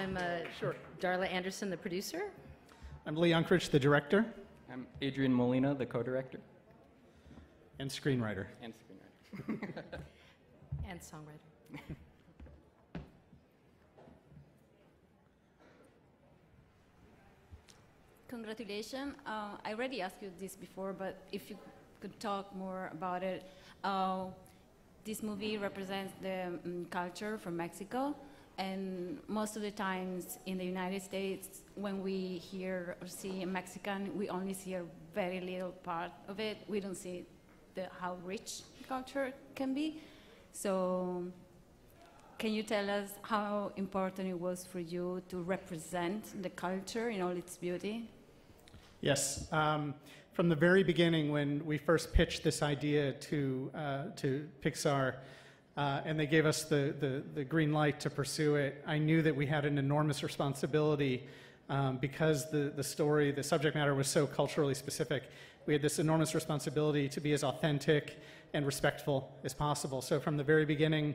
I'm Sure. Darla Anderson, the producer. I'm Lee Unkrich, the director. I'm Adrian Molina, the co-director. And screenwriter. And screenwriter. And songwriter. Congratulations. I already asked you this before, but if you could talk more about it. This movie represents the culture from Mexico, and most of the times in the United States, when we hear or see a Mexican, we only see a very little part of it. We don't see how rich the culture can be. So can you tell us how important it was for you to represent the culture in all its beauty? Yes. From the very beginning, when we first pitched this idea to Pixar, and they gave us the green light to pursue it, I knew that we had an enormous responsibility because the story, the subject matter was so culturally specific. We had this enormous responsibility to be as authentic and respectful as possible. So from the very beginning,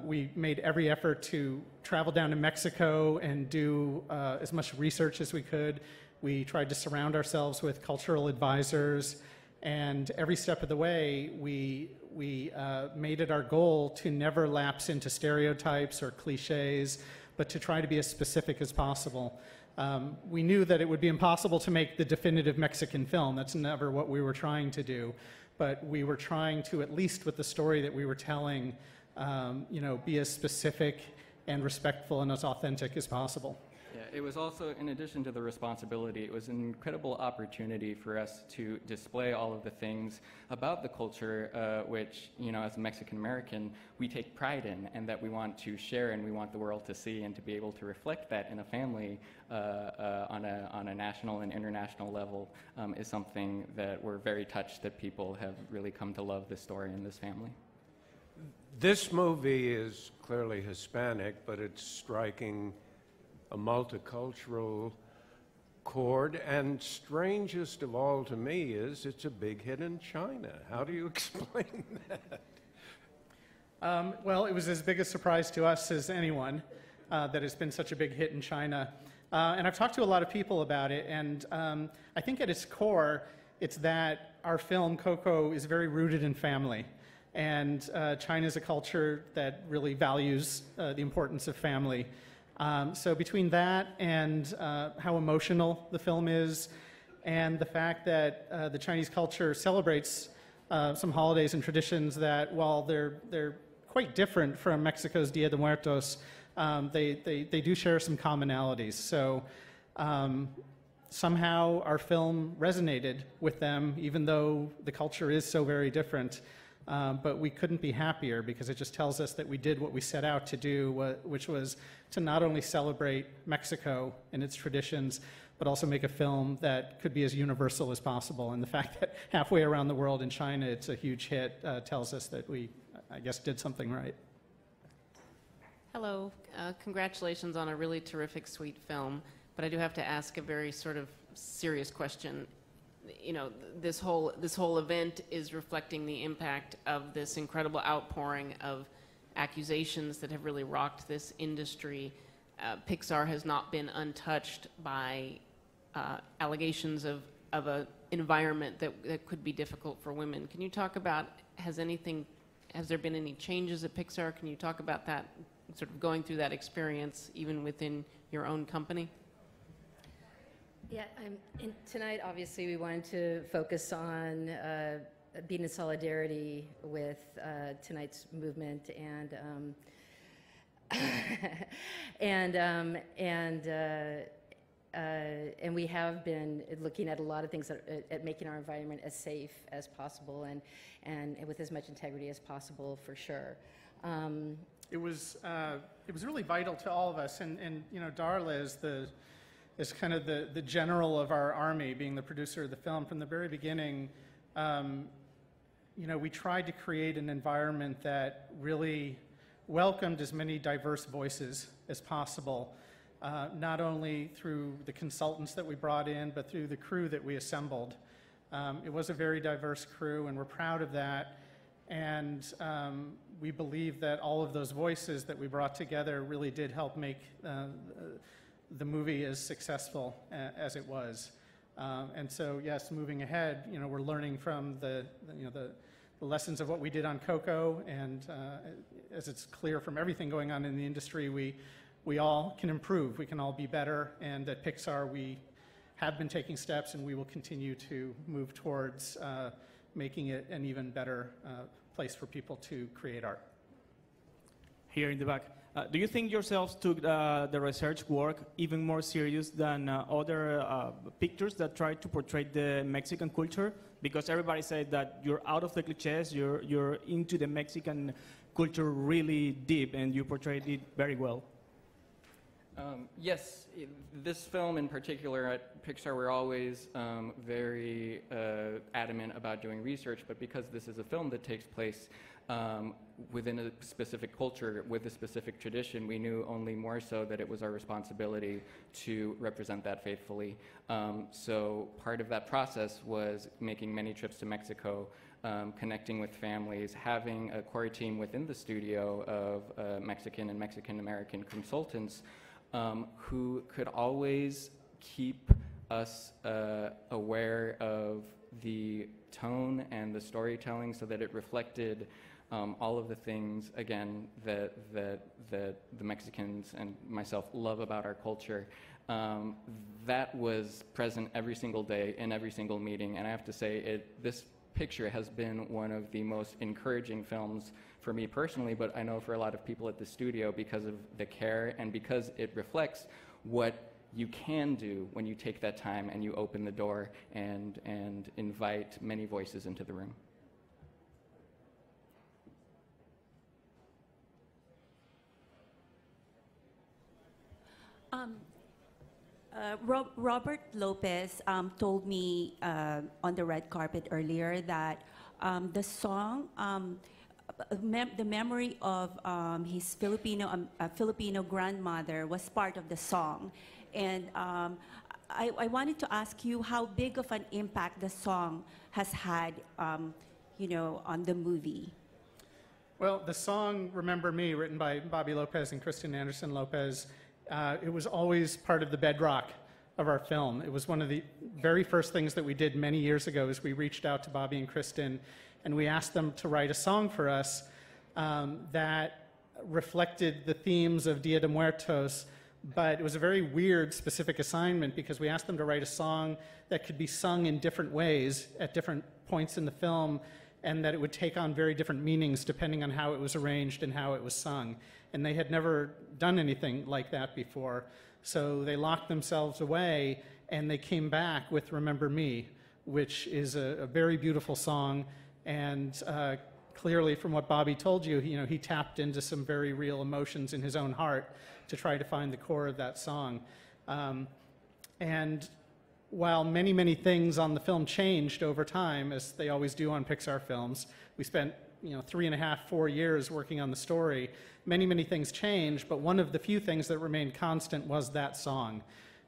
we made every effort to travel down to Mexico and do as much research as we could. We tried to surround ourselves with cultural advisors, and every step of the way, we made it our goal to never lapse into stereotypes or cliches, but to try to be as specific as possible. We knew that it would be impossible to make the definitive Mexican film. That's never what we were trying to do, but we were trying to, at least with the story that we were telling, be as specific and respectful and as authentic as possible. Yeah, it was also, in addition to the responsibility, it was an incredible opportunity for us to display all of the things about the culture, which, as a Mexican-American, we take pride in and that we want to share and we want the world to see, and to be able to reflect that in a family on a national and international level is something that we're very touched that people have really come to love this story and this family. This movie is clearly Hispanic, but it's striking a multicultural chord, and strangest of all to me is it's a big hit in China. How do you explain that? Well, it was as big a surprise to us as anyone that it's been such a big hit in China. And I've talked to a lot of people about it, and I think at its core, it's that our film, Coco, is very rooted in family. And China is a culture that really values the importance of family. So between that and how emotional the film is, and the fact that the Chinese culture celebrates some holidays and traditions that, while they're quite different from Mexico's Dia de Muertos, they do share some commonalities. So somehow our film resonated with them, even though the culture is so very different. But we couldn't be happier, because it just tells us that we did what we set out to do, which was to not only celebrate Mexico and its traditions, but also make a film that could be as universal as possible. And the fact that halfway around the world in China it's a huge hit tells us that we, I guess, did something right. Hello. Congratulations on a really terrific, sweet film. But I do have to ask a very sort of serious question. This whole event is reflecting the impact of this incredible outpouring of accusations that have really rocked this industry. Pixar has not been untouched by allegations of an environment that could be difficult for women. Can you talk about, has there been any changes at Pixar? Can you talk about that, sort of going through that experience even within your own company? Yeah, tonight, obviously, we wanted to focus on being in solidarity with tonight's movement, and and we have been looking at a lot of things at making our environment as safe as possible and with as much integrity as possible, for sure. It was really vital to all of us, and Darla is kind of the general of our army, being the producer of the film. From the very beginning, we tried to create an environment that really welcomed as many diverse voices as possible, not only through the consultants that we brought in, but through the crew that we assembled. It was a very diverse crew, and we're proud of that. And we believe that all of those voices that we brought together really did help make the movie as successful as it was. And so, yes, moving ahead, we're learning from the lessons of what we did on Coco, and as it's clear from everything going on in the industry, we all can improve. We can all be better, and at Pixar, we have been taking steps, and we will continue to move towards making it an even better place for people to create art. Here in the back. Do you think yourselves took the research work even more serious than other pictures that try to portray the Mexican culture? Because everybody said that you're out of the cliches, you're into the Mexican culture really deep, and you portrayed it very well. Yes, this film in particular at Pixar, we're always very adamant about doing research, but because this is a film that takes place within a specific culture, with a specific tradition, we knew only more so that it was our responsibility to represent that faithfully. So part of that process was making many trips to Mexico, connecting with families, having a core team within the studio of Mexican and Mexican-American consultants who could always keep us aware of the tone and the storytelling so that it reflected all of the things, again, that the Mexicans and myself love about our culture. That was present every single day in every single meeting, and I have to say, this picture has been one of the most encouraging films for me personally, but I know for a lot of people at the studio because of the care and because it reflects what you can do when you take that time and you open the door and invite many voices into the room. Robert Lopez told me on the red carpet earlier that the song, the memory of his Filipino grandmother was part of the song. And I wanted to ask you how big of an impact the song has had, on the movie. Well, the song Remember Me, written by Bobby Lopez and Kristen Anderson Lopez, it was always part of the bedrock of our film. It was one of the very first things that we did many years ago is we reached out to Bobby and Kristen and we asked them to write a song for us that reflected the themes of Dia de Muertos, but it was a very weird specific assignment because we asked them to write a song that could be sung in different ways at different points in the film, and that it would take on very different meanings depending on how it was arranged and how it was sung. And they had never done anything like that before. So they locked themselves away and they came back with Remember Me, which is a very beautiful song. And clearly from what Bobby told you, he tapped into some very real emotions in his own heart to try to find the core of that song. And while many, many things on the film changed over time, as they always do on Pixar films, we spent 3.5, 4 years working on the story. Many, many things changed, but one of the few things that remained constant was that song.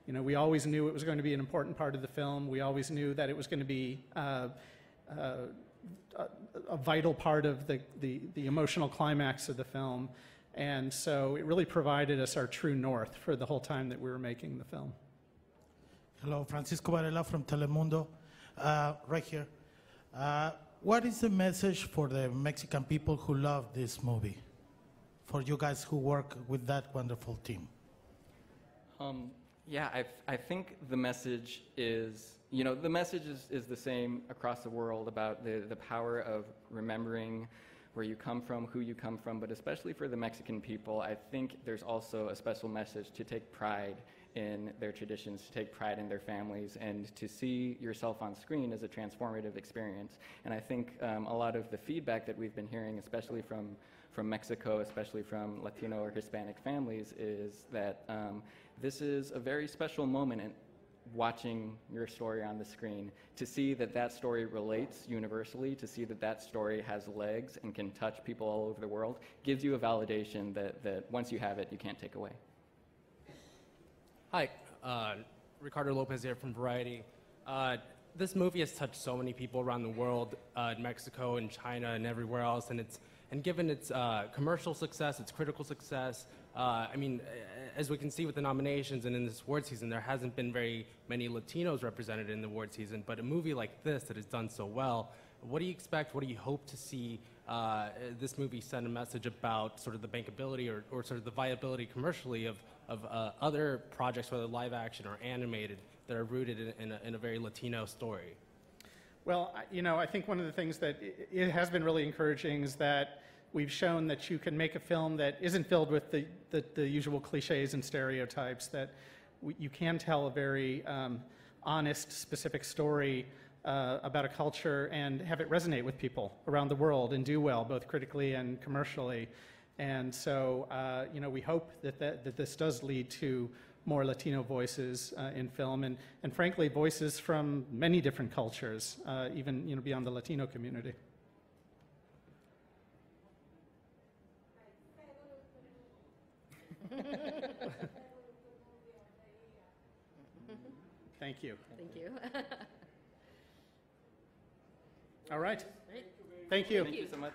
We always knew it was going to be an important part of the film. We always knew that it was going to be a vital part of the emotional climax of the film. And so it really provided us our true north for the whole time that we were making the film. Hello, Francisco Varela from Telemundo, right here. What is the message for the Mexican people who love this movie? For you guys who work with that wonderful team? Yeah, I think the message is, the message is the same across the world about the power of remembering where you come from, who you come from, but especially for the Mexican people, I think there's also a special message to take pride in their traditions, to take pride in their families, and to see yourself on screen as a transformative experience. And I think a lot of the feedback that we've been hearing, especially from Mexico, especially from Latino or Hispanic families, is that this is a very special moment in watching your story on the screen, to see that story relates universally, to see that story has legs and can touch people all over the world, gives you a validation that once you have it, you can't take away. Hi, Ricardo Lopez here from Variety. This movie has touched so many people around the world, in Mexico and China and everywhere else, and it's And given its commercial success, its critical success, I mean, as we can see with the nominations and in this award season, there hasn't been very many Latinos represented in the award season. But a movie like this that has done so well, what do you expect? What do you hope to see this movie send a message about sort of the bankability or sort of the viability commercially of other projects, whether live action or animated, that are rooted in a very Latino story? Well, I think one of the things that it has been really encouraging is that we've shown that you can make a film that isn't filled with the usual cliches and stereotypes, that you can tell a very honest, specific story about a culture and have it resonate with people around the world and do well, both critically and commercially. And so, we hope that this does lead to more Latino voices in film, and frankly, voices from many different cultures, even beyond the Latino community. Thank you. Thank you. All right. Great. Thank you. Thank you so much.